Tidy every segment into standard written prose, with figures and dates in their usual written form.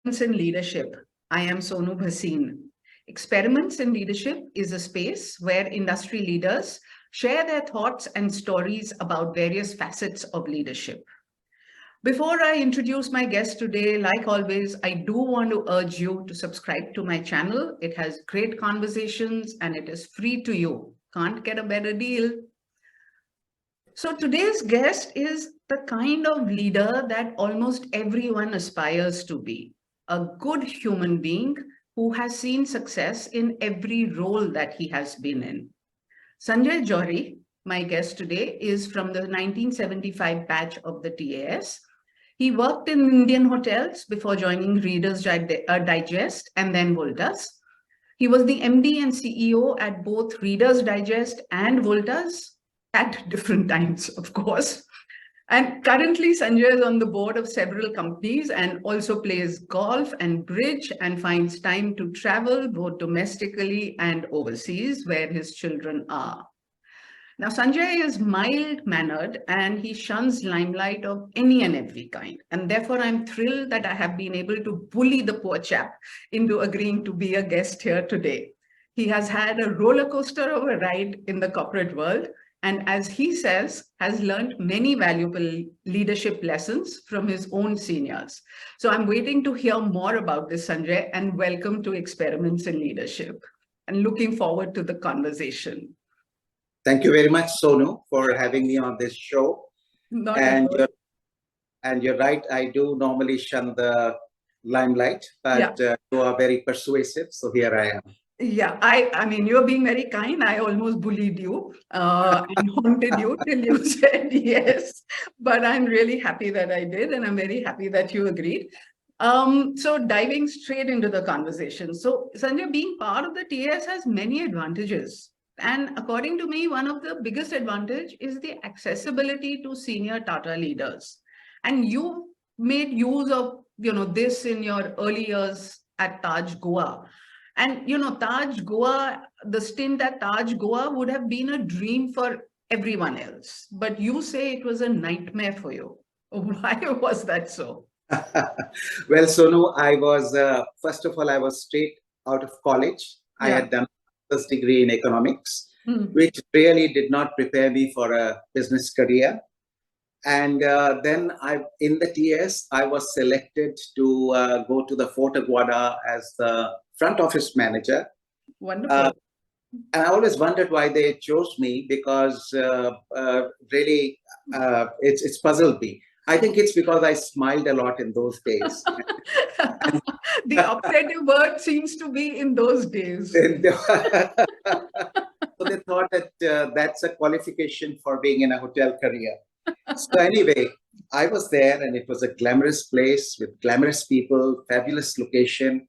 In Leadership. I am Sonu Bhasin. Experiments in Leadership is a space where industry leaders share their thoughts and stories about various facets of leadership. Before I introduce my guest today, like always, I do want to urge you to subscribe to my channel. It has great conversations and it is free to you. Can't get a better deal. So today's guest is the kind of leader that almost everyone aspires to be, a good human being who has seen success in every role that he has been in. Sanjay Johri, my guest today, is from the 1975 batch of the TAS. He worked in Indian hotels before joining Reader's Digest and then Voltas. He was the MD and CEO at both Reader's Digest and Voltas at different times, of course. And currently, Sanjay is on the board of several companies and also plays golf and bridge and finds time to travel both domestically and overseas where his children are. Now, Sanjay is mild-mannered and he shuns limelight of any and every kind. And therefore, I'm thrilled that I have been able to bully the poor chap into agreeing to be a guest here today. He has had a roller coaster of a ride in the corporate world, and as he says, has learned many valuable leadership lessons from his own seniors. So I'm waiting to hear more about this, Sanjay, and welcome to Experiments in Leadership. And looking forward to the conversation. Thank you very much, Sonu, for having me on this show. And you're right, I do normally shun the limelight, but you are very persuasive, so here I am. Yeah, I mean, you're being very kind. I almost bullied you and haunted you till you said yes. But I'm really happy that I did, and I'm very happy that you agreed. So diving straight into the conversation. So Sanjay, being part of the TS has many advantages. And according to me, one of the biggest advantage is the accessibility to senior Tata leaders. And you made use of, this in your early years at Taj Goa. And, Taj Goa, the stint at Taj Goa would have been a dream for everyone else. But you say it was a nightmare for you. Why was that so? Well, Sonu, I was, first of all, I was straight out of college. I had done a first degree in economics, which really did not prepare me for a business career. And then in the TS, I was selected to go to the Fort Aguada as the front office manager. Wonderful. And I always wondered why they chose me because really it's puzzled me. I think it's because I smiled a lot in those days. The operative word seems to be in those days. So they thought that that's a qualification for being in a hotel career. So anyway, I was there and it was a glamorous place with glamorous people, fabulous location.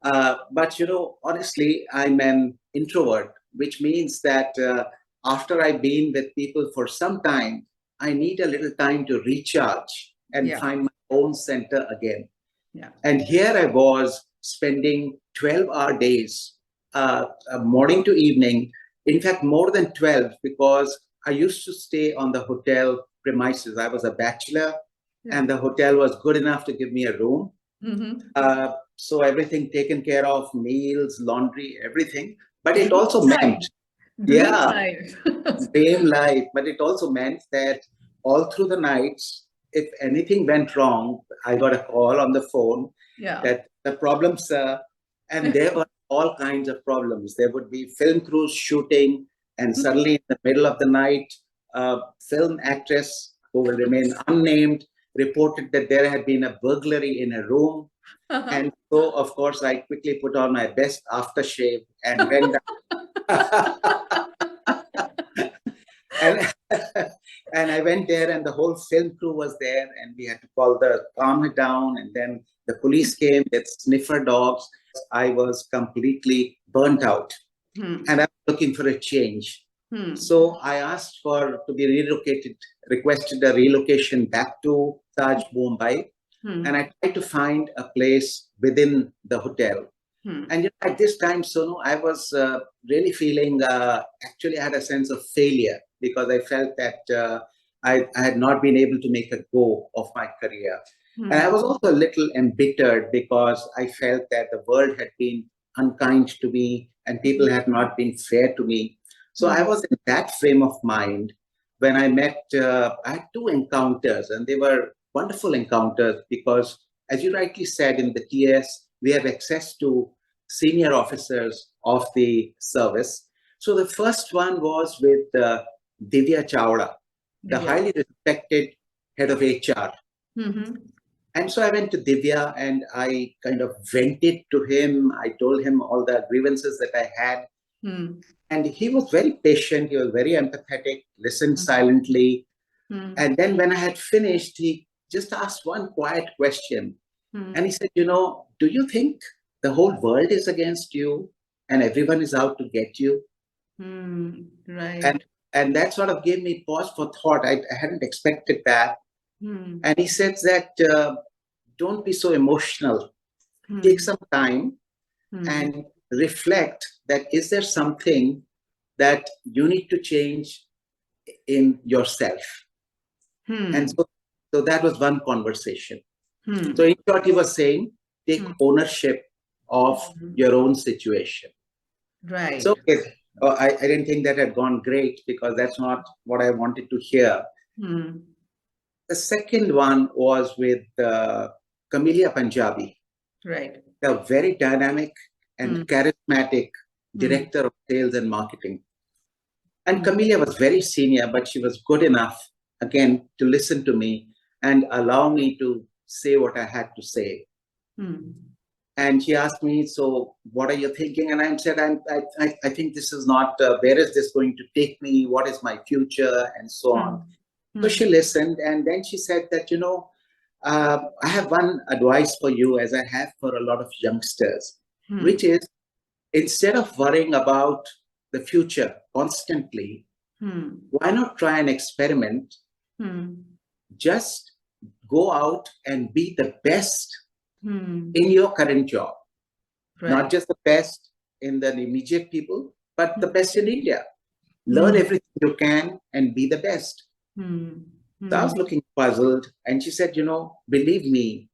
But, honestly, I'm an introvert, which means that after I've been with people for some time, I need a little time to recharge and find my own center again. Yeah. And here I was spending 12-hour days, morning to evening, in fact, more than 12, because I used to stay on the hotel premises. I was a bachelor and the hotel was good enough to give me a room. So everything taken care of, meals, laundry, everything. But it also meant, dream life. Dream life. But it also meant that all through the nights, if anything went wrong, I got a call on the phone that the problems, and there were all kinds of problems. There would be film crews shooting, and suddenly in the middle of the night, a film actress who will remain unnamed reported that there had been a burglary in a room. And so, of course, I quickly put on my best aftershave and went down. And I went there and the whole film crew was there and we had to calm her down. And then the police came with sniffer dogs. I was completely burnt out and I was looking for a change. So I asked to be requested a relocation back to Taj Mumbai. And I tried to find a place within the hotel. And at this time, Sonu, I was really feeling, actually I had a sense of failure because I felt that I had not been able to make a go of my career. Hmm. And I was also a little embittered because I felt that the world had been unkind to me and people had not been fair to me. So I was in that frame of mind when I met, I had two encounters, and they were wonderful encounters because, as you rightly said, in the TS, we have access to senior officers of the service. So the first one was with Divya Chawla, the highly respected head of HR. Mm-hmm. And so I went to Divya and I kind of vented to him. I told him all the grievances that I had. Hmm. And he was very patient. He was very empathetic, listened silently. And then when I had finished, he just asked one quiet question. And he said, do you think the whole world is against you and everyone is out to get you? Right. And that sort of gave me pause for thought. I hadn't expected that. And he said that don't be so emotional. Take some time and reflect that is there something that you need to change in yourself? And so that was one conversation. So in short, he was saying, take ownership of your own situation. Right. So I didn't think that had gone great because that's not what I wanted to hear. The second one was with Camellia Punjabi. Right. A very dynamic and charismatic director of sales and marketing. And Camellia was very senior, but she was good enough, again, to listen to me and allow me to say what I had to say. And she asked me, so what are you thinking? And I said, I think this is not, where is this going to take me? What is my future? And so on. So she listened. And then she said that, I have one advice for you, as I have for a lot of youngsters, which is instead of worrying about the future constantly, why not try an experiment? Just go out and be the best in your current job. Right. Not just the best in the immediate people, but the best in India. Learn everything you can and be the best. So I was looking puzzled, and she said, believe me,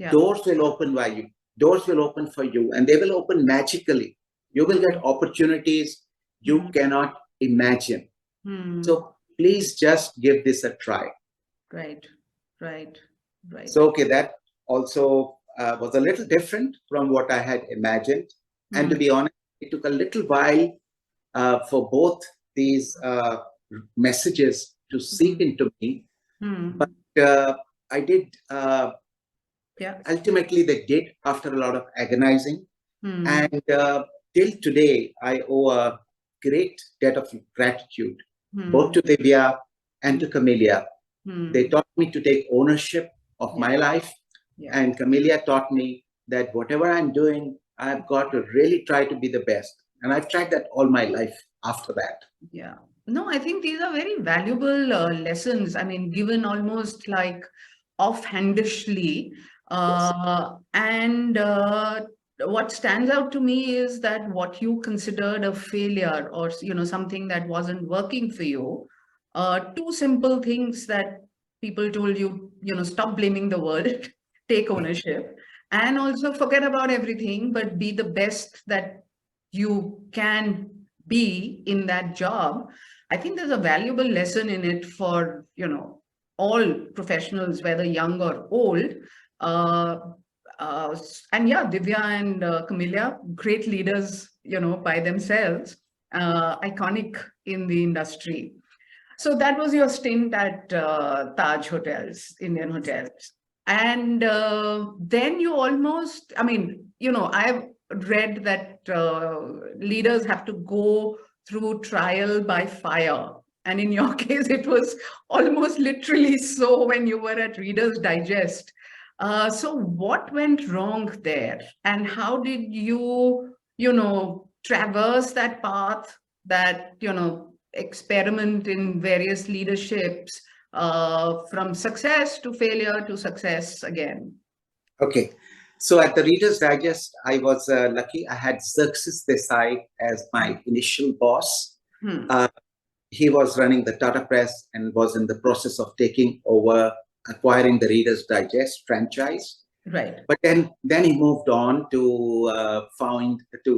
doors will open by you. Doors will open for you, and they will open magically. You will get opportunities you cannot imagine. So please just give this a try. Right. So, okay, that also was a little different from what I had imagined. And to be honest, it took a little while for both these messages to seep into me. But I did, ultimately they did after a lot of agonizing. And till today, I owe a great debt of gratitude, both to Divya and to Camellia. They taught me to take ownership of my life. And Camellia taught me that whatever I'm doing, I've got to really try to be the best. And I've tried that all my life after that. Yeah. No, I think these are very valuable lessons. I mean, given almost like offhandishly. And what stands out to me is that what you considered a failure or, something that wasn't working for you, two simple things that people told you, stop blaming the world, take ownership, and also forget about everything, but be the best that you can be in that job. I think there's a valuable lesson in it for, all professionals, whether young or old. And yeah, Divya and Camellia, great leaders, by themselves, iconic in the industry. So that was your stint at Taj Hotels, Indian Hotels. And then you almost, I've read that leaders have to go through trial by fire. And in your case, it was almost literally so when you were at Reader's Digest. So what went wrong there? And how did you, traverse that path, that, experiment in various leaderships, from success to failure to success again? Okay. So at the Reader's Digest, I was lucky. I had Xerxes Desai as my initial boss. He was running the Tata Press and was in the process of taking over acquiring the Reader's Digest franchise. Right. But then he moved on to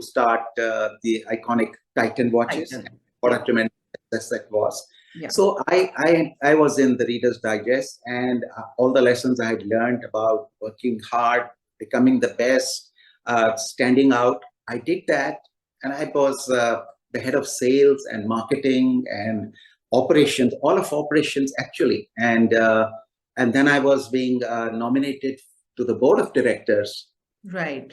start the iconic Titan watches. Titan. What a tremendous success that was. Yeah. So I was in the Reader's Digest, and all the lessons I had learned about working hard, becoming the best, standing out, I did that, and I was the head of sales and marketing and operations, all of operations actually, and then I was being nominated to the board of directors. Right.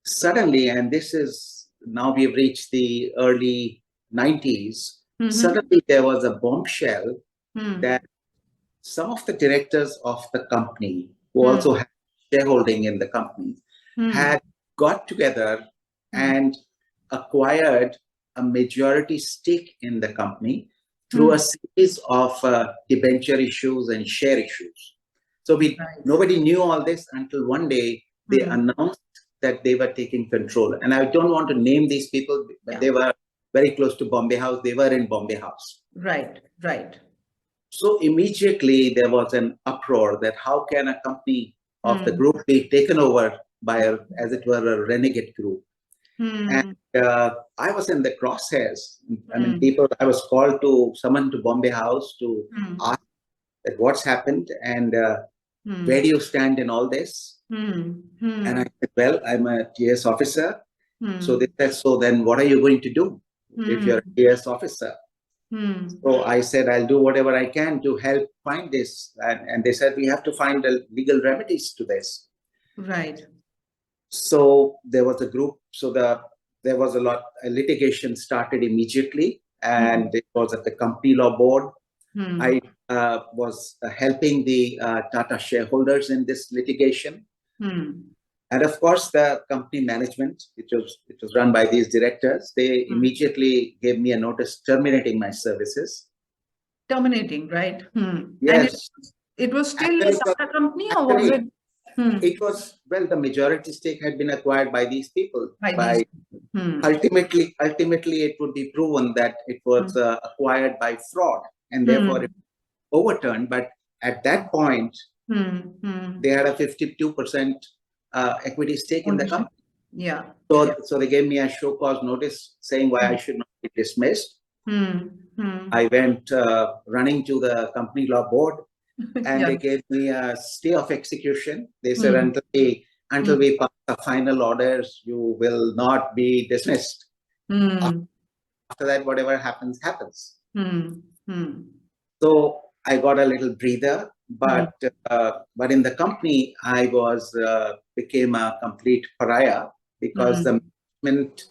Suddenly, and this is now we've reached the early 90s, suddenly there was a bombshell that some of the directors of the company, who also had shareholding in the company, had got together and acquired a majority stake in the company through a series of debenture issues and share issues. So nobody knew all this until one day they announced that they were taking control. And I don't want to name these people, but they were very close to Bombay House. They were in Bombay House. Right, right. So immediately there was an uproar that how can a company of the group be taken over by, as it were, a renegade group? And I was in the crosshairs. I mean, I was called to someone to Bombay House to ask that what's happened and where do you stand in all this? And I said, well, I'm a TS officer. So they said, so then what are you going to do if you're a TS officer? So I said, I'll do whatever I can to help find this. And they said, we have to find legal remedies to this. Right. So there was a group. So there was a litigation started immediately. And it was at the company law board. I was helping the Tata shareholders in this litigation. And of course, the company management, it was run by these directors, they immediately gave me a notice terminating my services. Terminating, right? Yes. And it was still a Tata company, or was it? It was, well, the majority stake had been acquired by these people. Ultimately, it would be proven that it was acquired by fraud, and therefore it was overturned. But at that point, they had a 52% equity stake in the company. Yeah. So they gave me a show cause notice saying why I should not be dismissed. I went running to the company law board, and they gave me a stay of execution. They said until we pass the final orders, you will not be dismissed. After that, whatever happens, happens. So I got a little breather, but in the company, I became a complete pariah because the management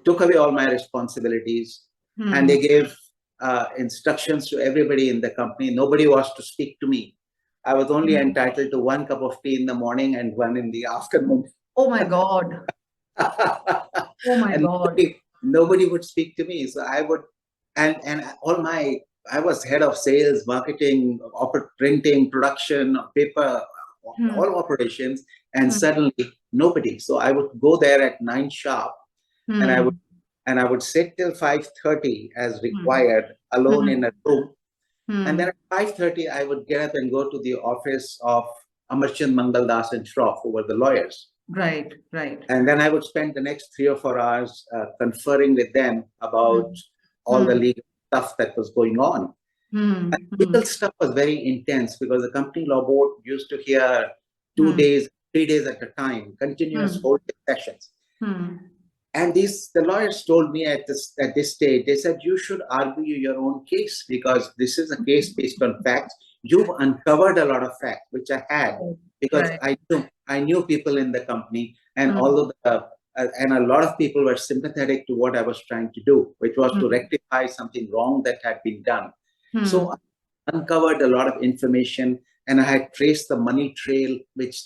took away all my responsibilities, and they gave instructions to everybody in the company. Nobody was to speak to me. I was only entitled to 1 cup of tea in the morning and 1 in the afternoon. Oh my God. Oh my God. Nobody would speak to me. So I would, and I was head of sales, marketing, printing, production, paper, all operations, and suddenly nobody. So I would go there at 9 sharp, and I would sit till 5:30 as required, alone in a room. And then at 5:30, I would get up and go to the office of Amarchand Mangal Das and Shroff, who were the lawyers. Right, right. And then I would spend the next 3 or 4 hours conferring with them about all the legal stuff that was going on. And legal stuff was very intense because the company law board used to hear 2 days, 3 days at a time, continuous whole sessions. And the lawyers told me at this stage, they said, you should argue your own case because this is a case based on facts. You've uncovered a lot of facts, which I had, because I knew people in the company, and although and a lot of people were sympathetic to what I was trying to do, which was to rectify something wrong that had been done. So I uncovered a lot of information, and I had traced the money trail,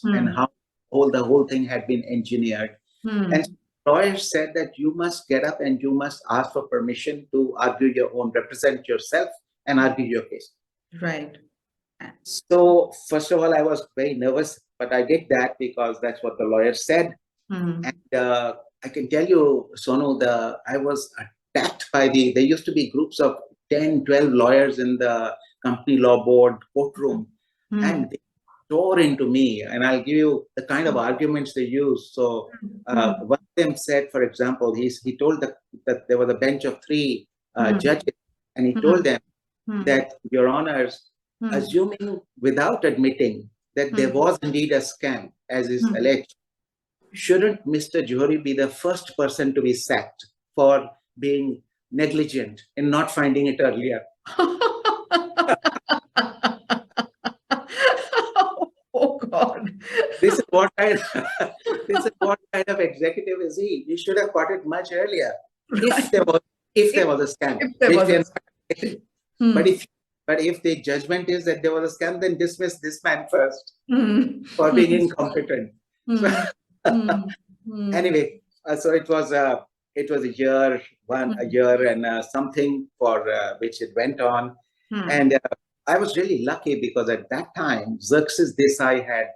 and how the whole thing had been engineered. And lawyers said that you must get up and you must ask for permission to argue your own, represent yourself and argue your case. Right. So first of all, I was very nervous, but I did that because that's what the lawyer said. And I can tell you, Sonu, I was attacked by there used to be groups of 10, 12 lawyers in the company law board courtroom. and they tore into me. And I'll give you the kind of arguments they use. So one of them said, for example, he told that there was a bench of three judges, and he told them that, Your Honors, assuming without admitting that there was indeed a scam, as is alleged, shouldn't Mr. Johri be the first person to be sacked for being negligent in not finding it earlier? Oh God! This is what this is what kind of executive is he? You should have caught it much earlier, if there was a scam. If there was But if the judgment is that there was a scam, then dismiss this man first for being incompetent. Anyway, so it was a year and something for which it went on, and I was really lucky because at that time Xerxes Desai had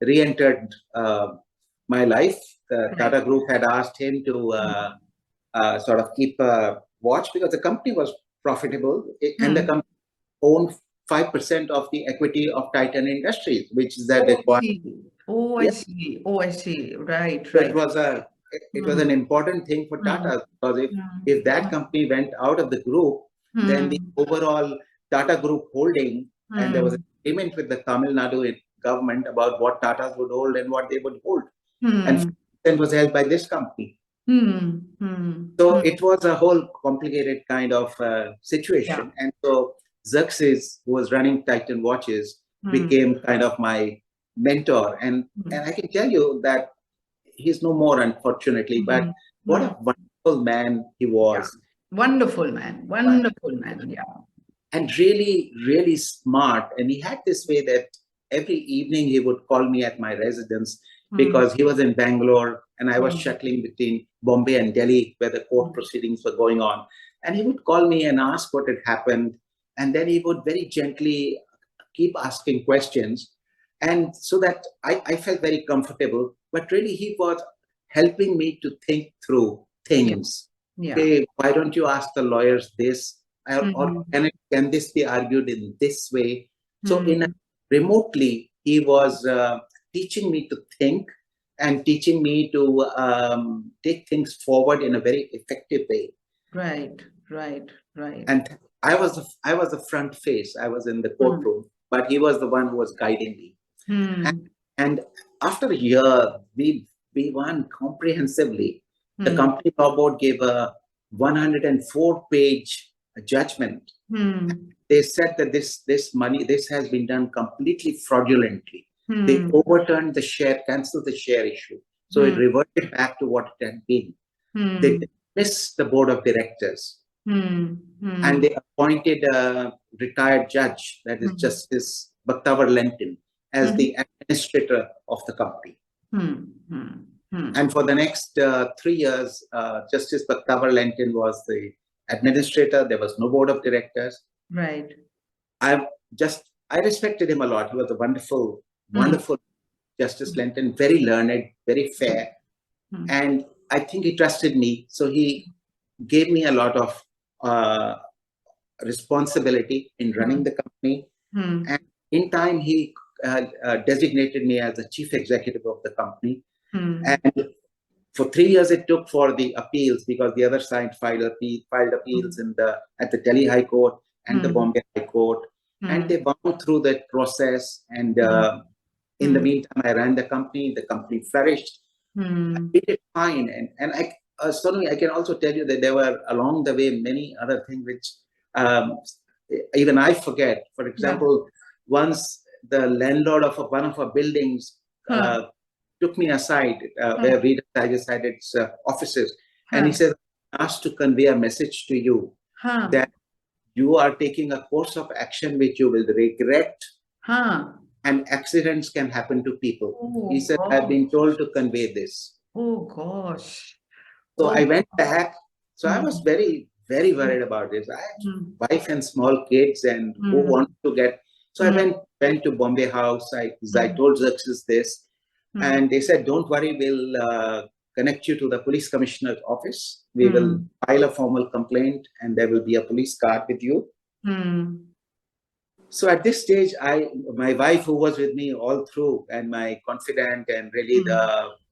re-entered my life. The Tata Group had asked him to sort of keep a watch because the company was profitable, and the company owned 5% of the equity of Titan Industries, which is that I see. Right. So it was an important thing for Tata, because if that company went out of the group, then the overall Tata Group holding, and there was an agreement with the Tamil Nadu government about what Tatas would hold and what they would hold, and it was held by this company. So it was a whole complicated kind of situation, and so Xerxes, who was running Titan Watches, became kind of my mentor, and I can tell you that he's no more, unfortunately, but what a wonderful man he was. Wonderful man, yeah. And really, really smart. And he had this way that every evening he would call me at my residence, because he was in Bangalore and I was shuttling between Bombay and Delhi, where the court proceedings were going on. And he would call me and ask what had happened. And then he would very gently keep asking questions. And so that I felt very comfortable, but really he was helping me to think through things. Hey, why don't you ask the lawyers this? Or can this be argued in this way? So remotely, he was teaching me to think and teaching me to take things forward in a very effective way. Right. And I was the front face. I was in the courtroom, but he was the one who was guiding me. And after a year, we won comprehensively. The company law board gave a 104-page judgment. They said that this has been done completely fraudulently. They overturned the share, canceled the share issue. So it reverted back to what it had been. They dismissed the board of directors. And they appointed a retired judge, that is Justice Bhaktawar Lentin, as the administrator of the company. And for the next 3 years, Justice Bhaktawar Lentin was the administrator. There was no board of directors. Right. I respected him a lot. He was a wonderful Justice Lentin, very learned, very fair. And I think he trusted me. So he gave me a lot of responsibility in running the company. And in time, he designated me as the chief executive of the company. And for 3 years, it took for the appeals, because the other side filed appeals at the Delhi High Court and the Bombay High Court. And they wound through that process. And in the meantime, I ran the company. The company flourished. We did fine. And Sonu, I can also tell you that there were along the way many other things which even I forget. For example, once the landlord of one of our buildings took me aside, where Reader's Digest had its offices, and he said, "I'm asked to convey a message to you that you are taking a course of action which you will regret, and accidents can happen to people." He said, "I've been told to convey this." Oh gosh. So I went back. So I was very, very worried about this. I had wife and small kids, and who wanted to get. So I went to Bombay House. I told Xerxes this, and they said, "Don't worry, we'll connect you to the police commissioner's office. We will file a formal complaint, and there will be a police car with you." So at this stage, my wife, who was with me all through, and my confidant and really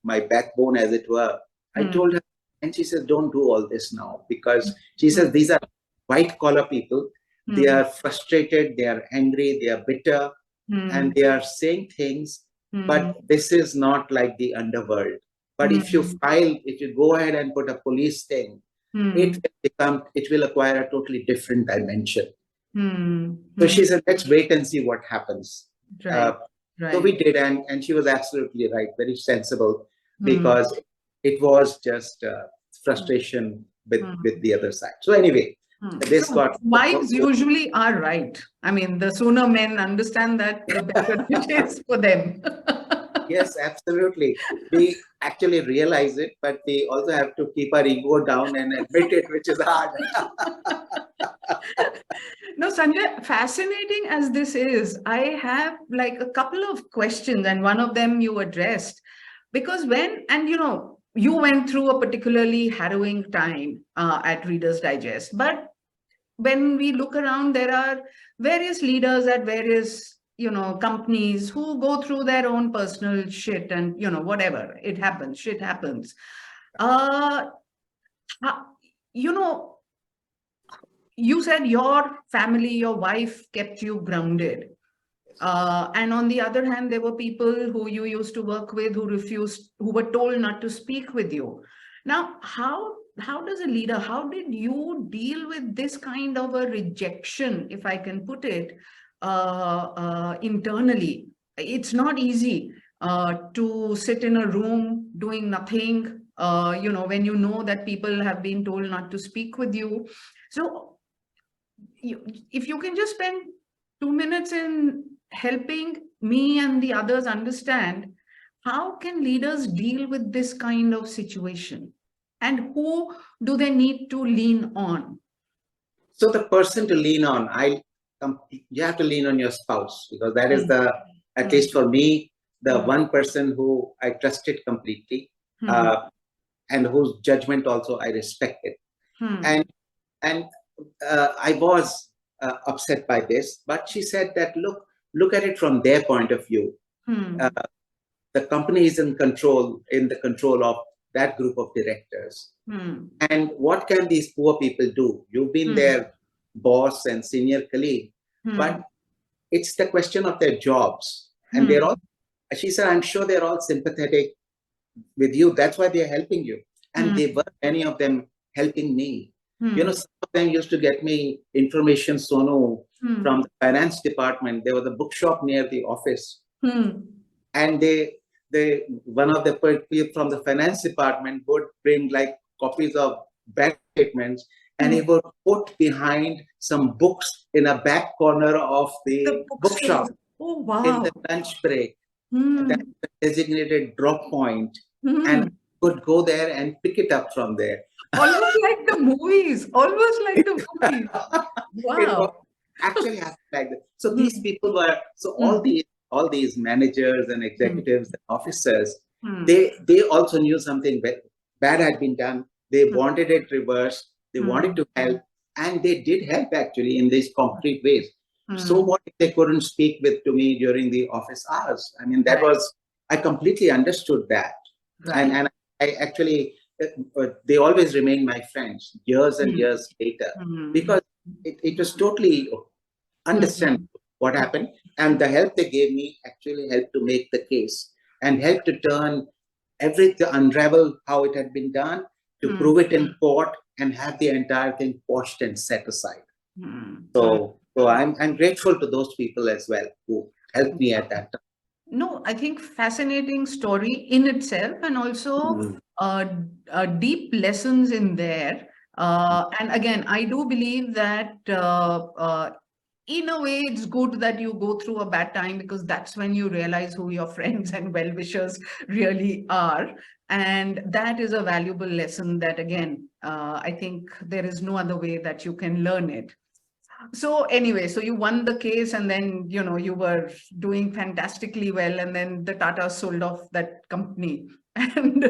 my backbone, as it were, I told her, and she said, "Don't do all this now," because she says these are white collar people. They are frustrated, they are angry, they are bitter, and they are saying things. But this is not like the underworld. But if you go ahead and put a police thing, it will acquire a totally different dimension. So she said, let's wait and see what happens. Right. So we did, and she was absolutely right, very sensible, because it was just frustration with the other side. So anyway, this So got... wives usually are right. I mean, the sooner men understand that, the better it is for them. Yes, absolutely. We actually realize it, but we also have to keep our ego down and admit it, which is hard. No, Sanjay, fascinating as this is, I have like a couple of questions, and one of them you addressed. Because you went through a particularly harrowing time at Reader's Digest. But when we look around, there are various leaders at various companies who go through their own personal shit, and whatever, it happens, shit happens. You said your family, your wife kept you grounded, and on the other hand, there were people who you used to work with who were told not to speak with you. Now, how does a leader, how did you deal with this kind of a rejection, if I can put it, internally? It's not easy to sit in a room doing nothing, when you know that people have been told not to speak with you. So if you can just spend 2 minutes in helping me and the others understand, how can leaders deal with this kind of situation? And who do they need to lean on? So the person to lean on, you have to lean on your spouse, because that is at least for me, the one person who I trusted completely, and whose judgment also I respected. And I was upset by this, but she said that, look at it from their point of view. The company is in the control of that group of directors. And what can these poor people do? You've been their boss and senior colleague, but it's the question of their jobs. And they're all, she said, I'm sure they're all sympathetic with you. That's why they're helping you. And they were, many of them, helping me. Some of them used to get me information, Sonu, from the finance department. There was a bookshop near the office. And one of the people from the finance department would bring like copies of bank statements, and he would put behind some books in a back corner of the bookshop. Oh, wow. In the lunch break. That's the designated drop point. And could go there and pick it up from there. Almost like the movies. Almost like the movies. Wow. Actually happened like that. So these people were, all these managers and executives and officers, they also knew something bad had been done. They wanted it reversed. They wanted to help, and they did help actually in these concrete ways. So what if they couldn't speak to me during the office hours? I mean, I completely understood that. Right. And I actually, they always remain my friends years and years later, because it was totally understand what happened, and the help they gave me actually helped to make the case and helped to turn everything, unravel how it had been done, to prove it in court and have the entire thing quashed and set aside. So I'm grateful to those people as well who helped me at that time. No, I think fascinating story in itself, and also deep lessons in there. And again, I do believe that in a way, it's good that you go through a bad time, because that's when you realize who your friends and well-wishers really are. And that is a valuable lesson that, again, I think there is no other way that you can learn it. So anyway, so you won the case, and then, you were doing fantastically well, and then the Tata sold off that company. And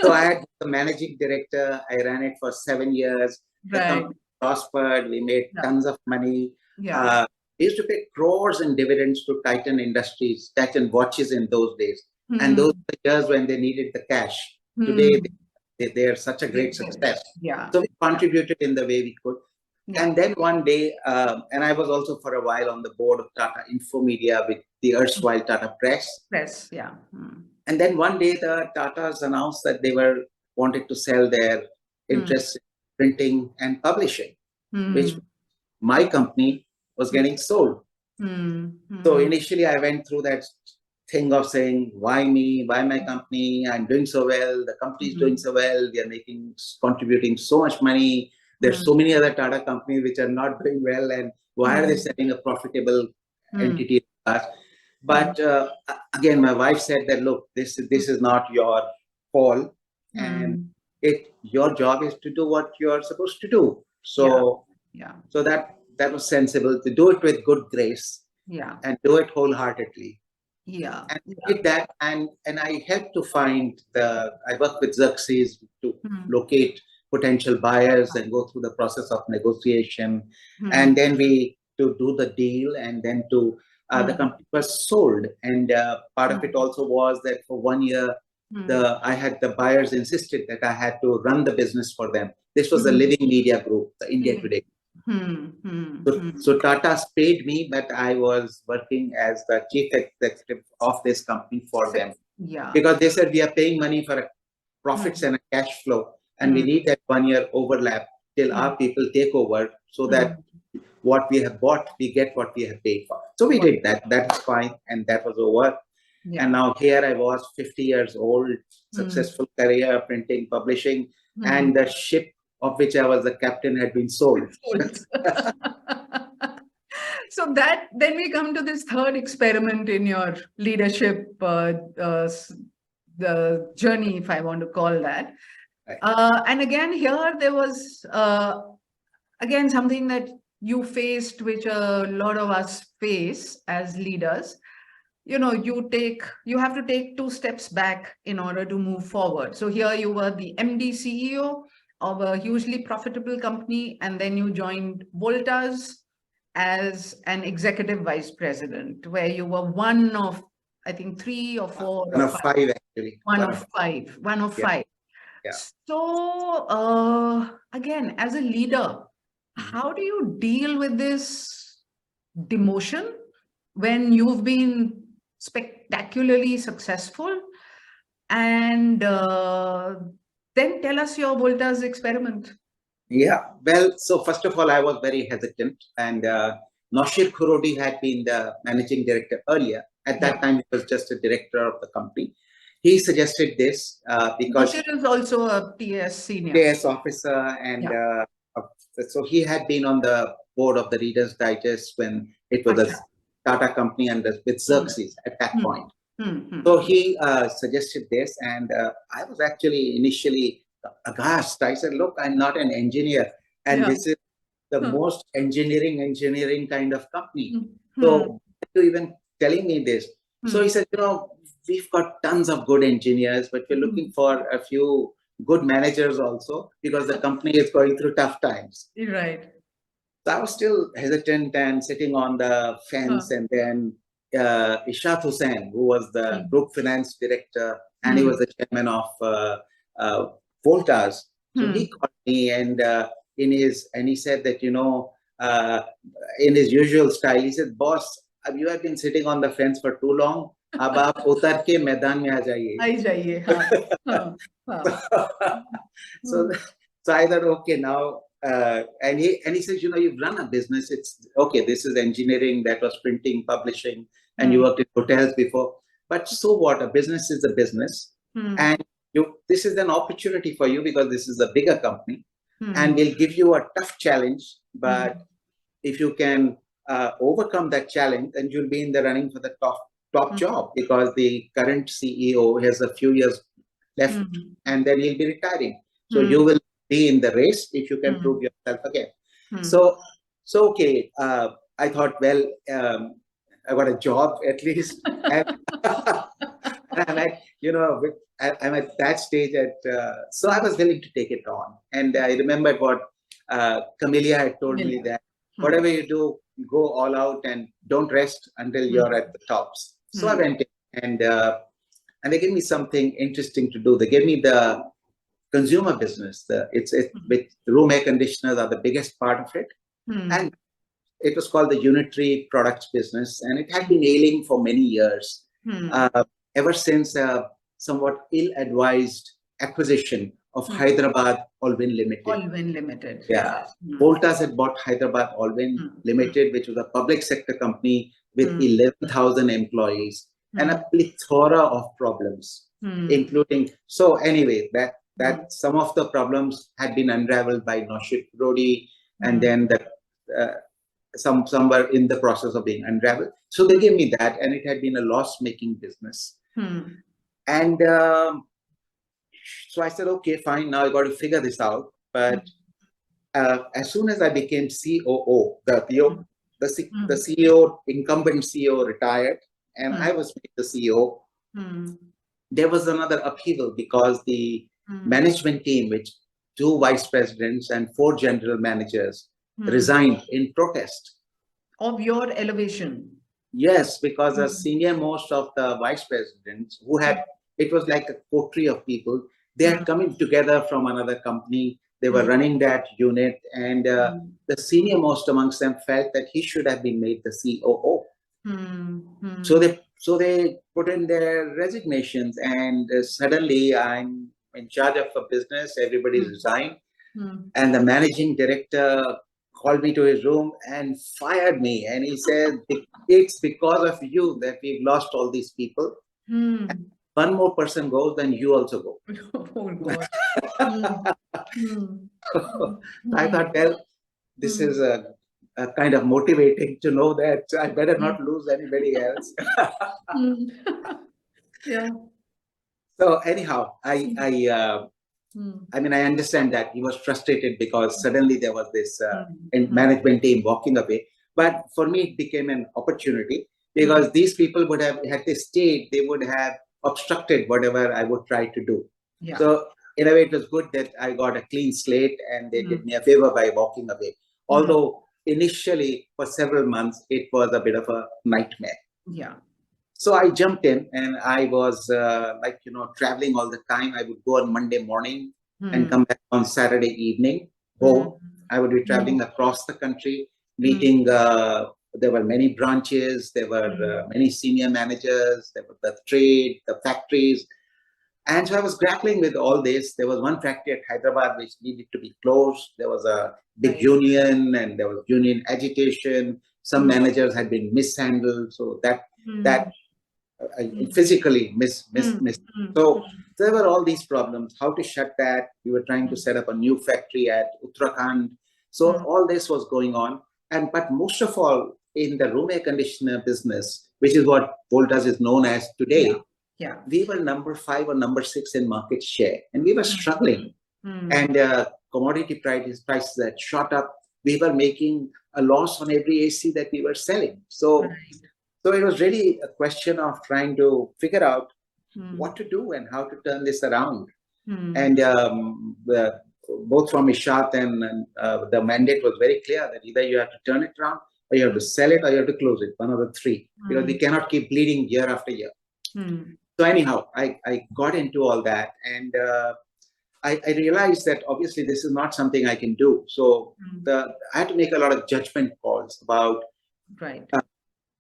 so I had the managing director. I ran it for 7 years. The company prospered. We made tons of money. Yeah. We used to pay crores in dividends to Titan Industries, Titan watches in those days. And those were the years when they needed the cash. Today, they are such a great success. Yeah. So we contributed in the way we could. Yeah. And then one day, and I was also for a while on the board of Tata Infomedia with the erstwhile Tata Press. Press, yeah. And then one day the Tatas announced that they wanted to sell their interest in printing and publishing, which my company was getting sold. So initially I went through that thing of saying, why me, why my company? I'm doing so well, the company is doing so well, we are contributing so much money. There's so many other Tata companies which are not doing well, and why are they selling a profitable entity? But again, my wife said that, look, this is not your call, and your job is to do what you are supposed to do. So so that was sensible to do it with good grace, and do it wholeheartedly. And I did that, and I helped to find I worked with Xerxes to locate potential buyers and go through the process of negotiation, and then to do the deal, and then to the company was sold. And part of it also was that for 1 year, I had the buyers insisted that I had to run the business for them. This was the Living Media Group, the India Today. So Tata's paid me, but I was working as the chief executive of this company for them. Because they said, we are paying money for a profits and a cash flow, and we need that 1 year overlap till our people take over, so that what we have bought, we get what we have paid for. So we did that. That was fine, and that was over. And now here I was, 50 years old, successful career, printing, publishing, and the ship of which I was the captain had been sold. So then we come to this third experiment in your leadership the journey, if I want to call that. Right. And again, here there was again something that you faced, which a lot of us face as leaders. You know, you have to take 2 steps back in order to move forward. So here you were the MD CEO of a hugely profitable company, and then you joined Voltas as an executive vice president, where you were one of, I think, 3 or 4 one of 5 actually. One of five. Yeah. So again, as a leader, how do you deal with this demotion when you've been spectacularly successful? And then tell us your Voltas experiment. Yeah, well, so first of all, I was very hesitant, and Naushir Khurodi had been the managing director earlier. At that time, he was just a director of the company. He suggested this because Naushir is also a TS senior. TS officer, and so he had been on the board of the Reader's Digest when it was a Tata company and with Xerxes at that point. So he suggested this, and I was actually initially aghast. I said, look, I'm not an engineer, and this is the most engineering kind of company. So you even telling me this? So he said, you know, we've got tons of good engineers, but we're looking for a few good managers also, because the company is going through tough times. Right. So I was still hesitant and sitting on the fence, and then Ishaq Hussain, who was the group finance director, and he was the chairman of Voltas. So he called me, and he said that, you know, in his usual style, he said, boss, you have been sitting on the fence for too long. अब आप उतर के मैदान में आ जाइए. So I thought, okay, now and he says, you know, you've run a business. It's okay. This is engineering. That was printing, publishing, and you worked in hotels before. But so what? A business is a business, and this is an opportunity for you, because this is a bigger company, and we'll give you a tough challenge. But if you can overcome that challenge, then you'll be in the running for the top job, because the current CEO has a few years left, and then he'll be retiring. So you will be in the race if you can prove yourself again. So okay, I thought, well, I got a job at least, and you know, I'm at that stage so I was willing to take it on. And I remembered what Camellia had told me that whatever you do, go all out and don't rest until you're at the tops. So I went in and they gave me something interesting to do. They gave me the consumer business. It's with room air conditioners are the biggest part of it. And it was called the unitary products business, and it had been ailing for many years, ever since a somewhat ill-advised acquisition of Hyderabad Allwyn Limited. Allwyn Limited. Yeah. Voltas had bought Hyderabad Allwyn Limited, which was a public sector company with 11,000 employees and a plethora of problems, including. So anyway, that some of the problems had been unraveled by Naushad Brody, and then some were in the process of being unraveled. So they gave me that, and it had been a loss-making business. And so I said, okay, fine, now I got to figure this out. But as soon as I became COO, the CEO, incumbent CEO retired, and I was made the CEO. There was another upheaval because the management team, which 2 vice presidents and 4 general managers, resigned in protest. Of your elevation? Yes, because the senior most of the vice presidents who had, it was like a coterie of people, they had come in together from another company. They were running that unit, and the senior most amongst them felt that he should have been made the COO. So they put in their resignations, and suddenly I'm in charge of a business. Everybody resigned, and the managing director called me to his room and fired me. And he said, it's because of you that we've lost all these people. And one more person goes, then you also go. Oh, God. I thought, well, this is a kind of motivating to know that I better not lose anybody else. Yeah. So anyhow, I mean, I understand that he was frustrated because suddenly there was this management team walking away. But for me, it became an opportunity because these people would have, had they stayed, they would have obstructed whatever I would try to do. Yeah. So in a way, it was good that I got a clean slate and they did me a favor by walking away. Although initially, for several months, it was a bit of a nightmare. Yeah. So I jumped in, and I was traveling all the time. I would go on Monday morning and come back on Saturday evening home. I would be traveling across the country, meeting. There were many branches. There were many senior managers. There were the trade, the factories. And so I was grappling with all this. There was one factory at Hyderabad which needed to be closed. There was a big union, and there was union agitation. Some managers had been mishandled. So that physically missed. So there were all these problems. How to shut that? We were trying to set up a new factory at Uttarakhand. So all this was going on. But most of all, in the room air conditioner business, which is what Voltas is known as today, we were number 5 or number 6 in market share, and we were struggling. And commodity prices had shot up. We were making a loss on every AC that we were selling. So it was really a question of trying to figure out what to do and how to turn this around. And both from Ishat and the mandate was very clear that either you have to turn it around, or you have to sell it, or you have to close it, one of the 3. Because we cannot keep bleeding year after year. So anyhow, I got into all that, and I realized that obviously this is not something I can do. So I had to make a lot of judgment calls about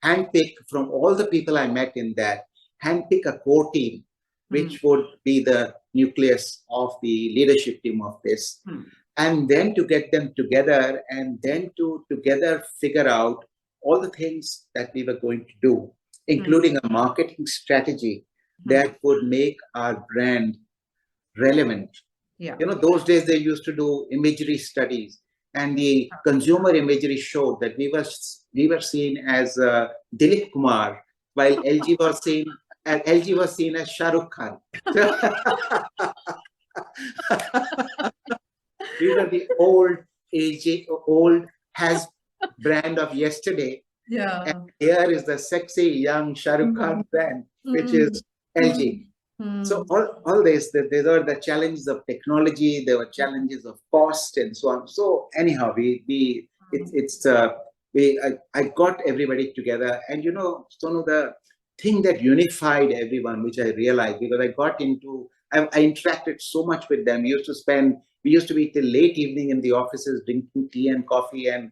handpick from all the people I met in that, handpick a core team, which would be the nucleus of the leadership team of this, and then to get them together, and then to together figure out all the things that we were going to do, including a marketing strategy that would make our brand relevant. Those days they used to do imagery studies, and the consumer imagery showed that we were seen as Dilip Kumar, while LG was seen as Shah Rukh Khan. These are the old has brand of yesterday. And here is the sexy young Shah Rukh Khan brand, which is LG. So all this, there were the challenges of technology, there were challenges of cost and so on. So anyhow, I got everybody together, and Sonu, the thing that unified everyone, which I realized because I interacted so much with them. We used to be till late evening in the offices, drinking tea and coffee and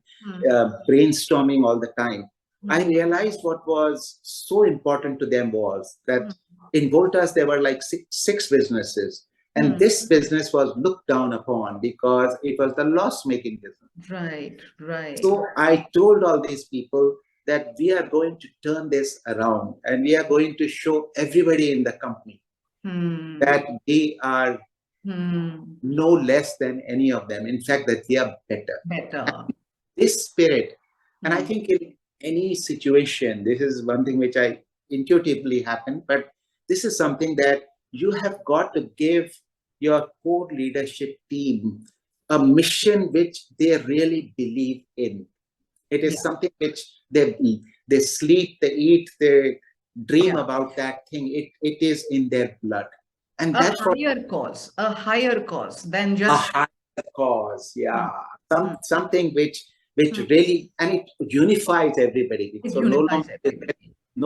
brainstorming all the time. I realized what was so important to them was that in Voltas, there were like six businesses. And this business was looked down upon because it was the loss-making business. Right, right. So I told all these people that we are going to turn this around and we are going to show everybody in the company that we are no less than any of them. In fact, that we are better. Better. This spirit, and I think in any situation, this is one thing which I intuitively happened, but this is something that you have got to give your core leadership team a mission which they really believe in. It is something which they sleep, they eat, they dream about that thing. It is in their blood. And that's a higher cause than just a higher cause. Yeah. Something which really, and it unifies everybody. So no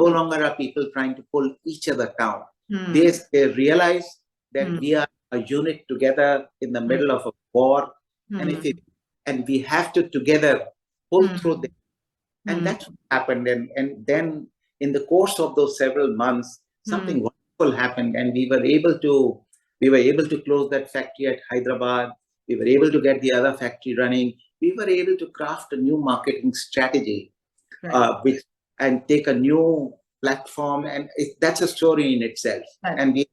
longer are people trying to pull each other down. They realize that we are a unit together in the middle of a war, and we have to together pull through this. And that's what happened. And then in the course of those several months, something wonderful happened, and we were able to close that factory at Hyderabad. We were able to get the other factory running. We were able to craft a new marketing strategy, and take a new platform, and that's a story in itself. And we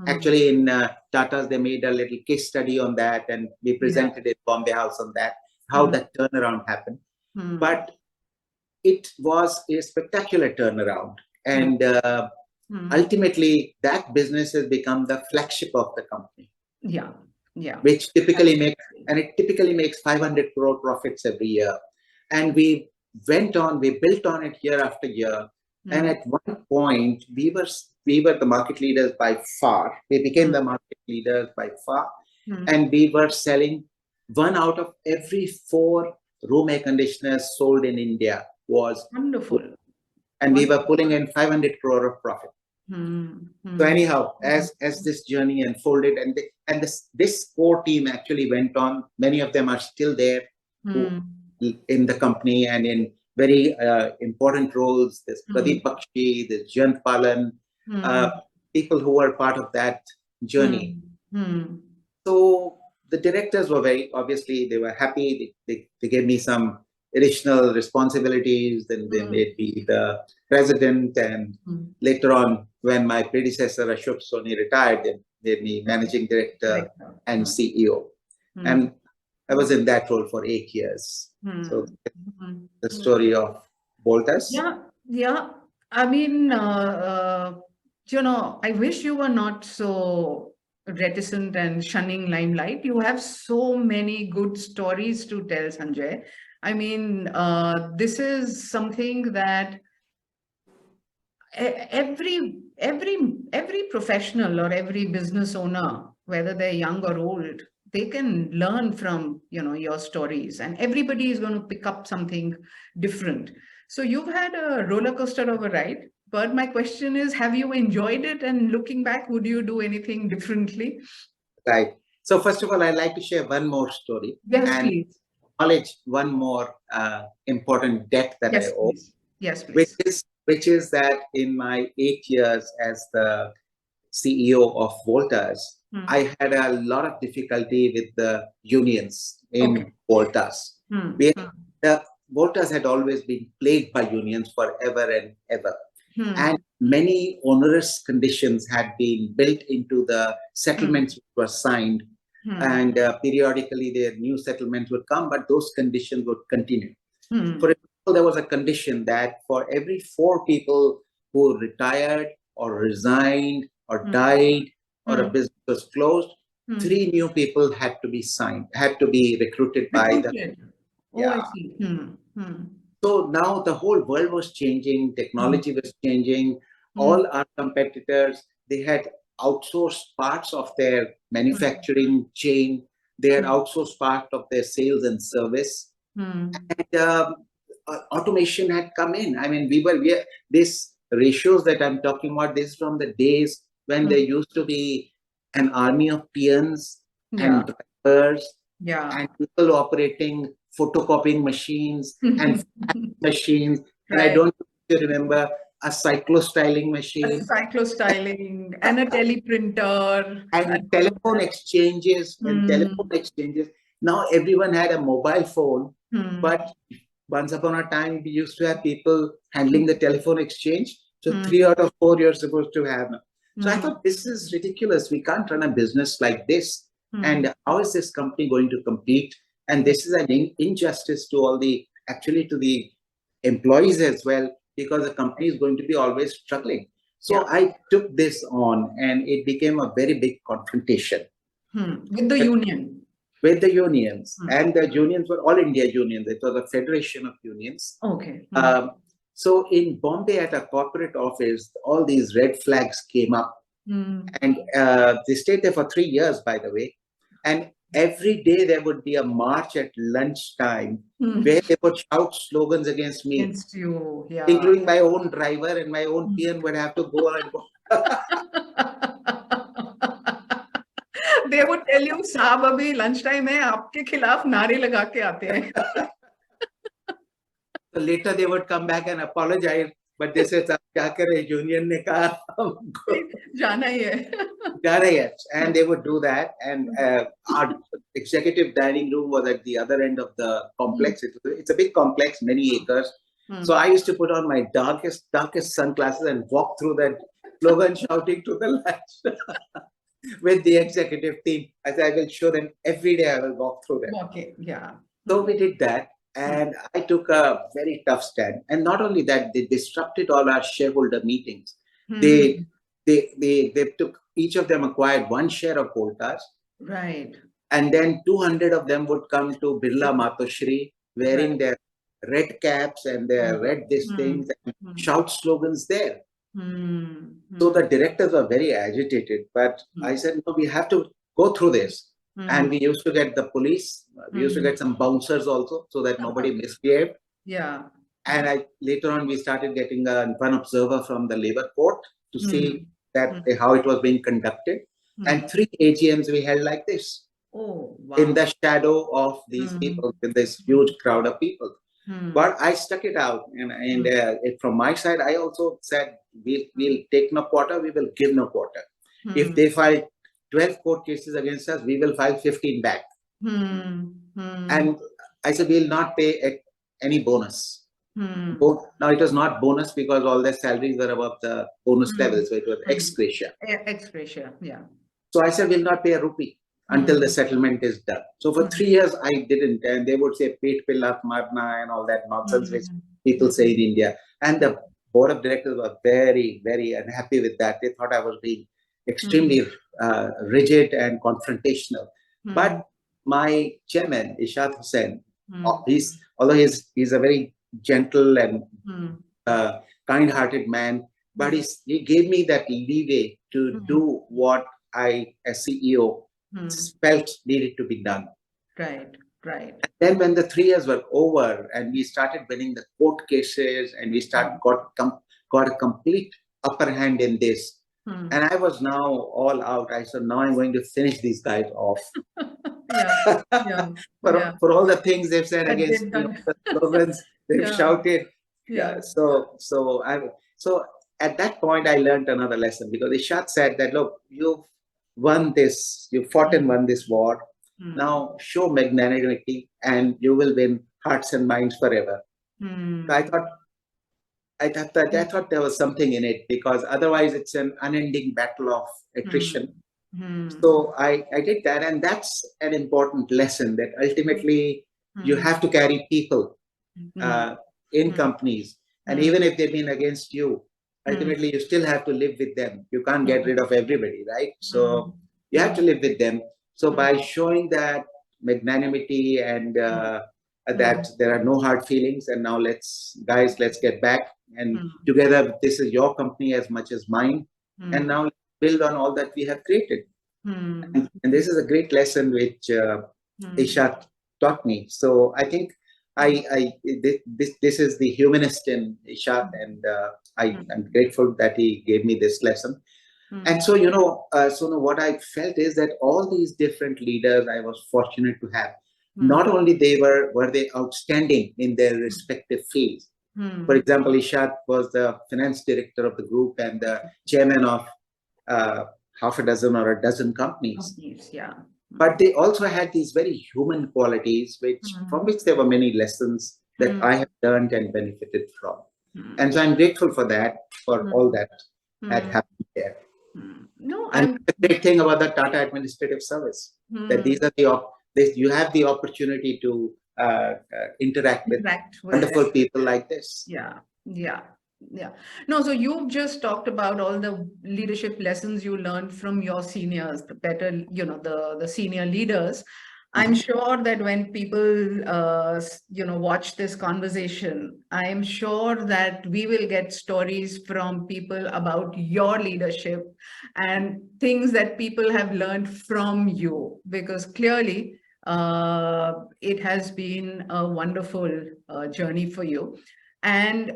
actually in Tata's, they made a little case study on that, and we presented it Bombay House on that, how that turnaround happened. But it was a spectacular turnaround, and ultimately that business has become the flagship of the company. Which typically makes 500 crore profits every year, and we built on it year after year. And at one point, we were the market leaders by far. We became the market leaders by far, and we were selling 1 out of every 4 room air conditioners sold in India was wonderful, and we were pulling in 500 crore of profit. So anyhow, as this journey unfolded, and this core team actually went on. Many of them are still there in the company and in very important roles. There's Pradeep Bakshi, there's Jayant Palan, people who were part of that journey. So the directors were they were happy. They gave me some additional responsibilities. Then they made me the president, and later on, when my predecessor Ashok Soni retired, they made me managing director and CEO. And I was in that role for 8 years. So the story of Voltas. Yeah. I mean, I wish you were not so reticent and shunning limelight. You have so many good stories to tell, Sanjay. I mean, this is something that every professional or every business owner, whether they're young or old, they can learn from your stories, and everybody is going to pick up something different. So you've had a roller coaster of a ride, but my question is, have you enjoyed it? And looking back, would you do anything differently? Right. So first of all, I'd like to share one more story. Yes, please. Acknowledge one more important debt that I owe. Yes, please. Which is that in my 8 years as the CEO of Voltas, I had a lot of difficulty with the unions in Voltas. Voltas had always been plagued by unions forever and ever. And many onerous conditions had been built into the settlements which were signed. And periodically, their new settlements would come, but those conditions would continue. For example, there was a condition that for every 4 people who retired or resigned or died or a business was closed, 3 new people had to be recruited by the. I see. So now the whole world was changing, technology was changing. All our competitors, they had outsourced parts of their manufacturing chain. They had outsourced part of their sales and service. And automation had come in. I mean, these ratios that I'm talking about, this is from the days when there used to be an army of peons and drivers and people operating photocopying machines and machines. And I don't remember a cyclostyling machine. Cyclostyling and a teleprinter. And telephone exchanges Now everyone had a mobile phone, but once upon a time we used to have people handling the telephone exchange. So 3 out of 4 you're supposed to have. So I thought, this is ridiculous. We can't run a business like this. And how is this company going to compete? And this is an injustice to to the employees as well, because the company is going to be always struggling. So I took this on, and it became a very big confrontation with the union. With the unions. And the unions were all India unions. It was a federation of unions. Okay. So in Bombay, at a corporate office, all these red flags came up. And they stayed there for 3 years, by the way. And every day there would be a march at lunchtime where they would shout slogans against me. Against you, including my own driver and my own peon would have to go and go. They would tell you, साहब अभी lunch time है, आपके खिलाफ नारे लगा के आते हैं. So later they would come back and apologize, but they said, क्या करें, union ने कहा जाना ही है. जाना ही है. And they would do that. And our executive dining room was at the other end of the complex. It's a big complex, many acres. So I used to put on my darkest sunglasses and walk through that slogan shouting to the lunch with the executive team. I said, I will show them every day. I will walk through them. Okay, yeah. So we did that, and I took a very tough stand. And not only that, they disrupted all our shareholder meetings. They took, each of them acquired 1 share of Voltas. Right. And then 200 of them would come to Birla Matoshri wearing their red caps and their red things and shout slogans there. So the directors were very agitated, but I said, no, we have to go through this. And we used to get the police, we used to get some bouncers also, so that nobody misbehaved. Yeah. And later on, we started getting one observer from the labor court to see that how it was being conducted. And 3 AGMs we held like this. Oh, wow. In the shadow of these people, in this huge crowd of people. But I stuck it out, and from my side, I also said, we'll take no quarter, we will give no quarter. If they file 12 court cases against us, we will file 15 back. And I said, we'll not pay any bonus. Now, it was not bonus because all their salaries were above the bonus levels, so it was ex gratia. Ex gratia, yeah. So I said, we'll not pay a rupee until the settlement is done. So for 3 years, I didn't. And they would say, Pet Pillat Marna and all that nonsense which people say in India. And the board of directors were very, very unhappy with that. They thought I was being extremely rigid and confrontational. But my chairman, Ishaq Hussain, although he's a very gentle and kind-hearted man, but he gave me that leeway to do what I, as CEO, felt needed to be done. Right, right. And then when the 3 years were over and we started winning the court cases and we got a complete upper hand in this, and I was now all out. I said, now I'm going to finish these guys off. For all the things they've said against me, the slogans they've shouted. So at that point, I learned another lesson, because Ishaq said that, look, you've won this, you fought and won this war. Now show magnanimity and you will win hearts and minds forever. So I thought there was something in it, because otherwise it's an unending battle of attrition. So I did that, and that's an important lesson, that ultimately you have to carry people in companies, and even if they've been against you, ultimately you still have to live with them. You can't get rid of everybody, right? So you have to live with them. So by showing that magnanimity and that there are no hard feelings, and now let's get back, and together this is your company as much as mine, and now build on all that we have created. And this is a great lesson which Isha taught me. So I think this is the humanist in Isha, and I'm grateful that he gave me this lesson. And so, Sonu, what I felt is that all these different leaders I was fortunate to have, not only were they outstanding in their respective fields. For example, Ishad was the finance director of the group and the chairman of half a dozen or a dozen companies. Yeah. But they also had these very human qualities, from which there were many lessons that I have learned and benefited from. And so I'm grateful for that, for all that had happened there. No, and the great thing about the Tata Administrative Service, that these are you have the opportunity to interact with wonderful people like this. Yeah. No, so you've just talked about all the leadership lessons you learned from your seniors, the better, the senior leaders. I'm sure that when people, watch this conversation, I'm sure that we will get stories from people about your leadership and things that people have learned from you, because clearly it has been a wonderful journey for you. And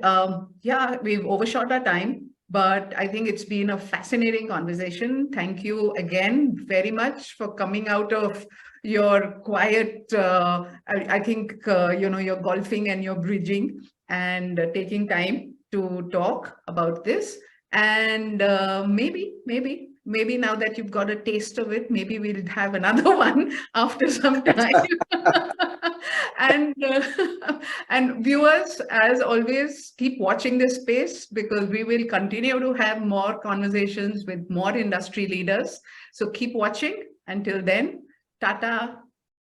we've overshot our time, but I think it's been a fascinating conversation. Thank you again very much for coming out of your quiet, I think, your golfing and your bridging, and taking time to talk about this. And maybe now that you've got a taste of it, maybe we'll have another one after some time. And viewers, as always, keep watching this space, because we will continue to have more conversations with more industry leaders. So keep watching. Until then, Tata.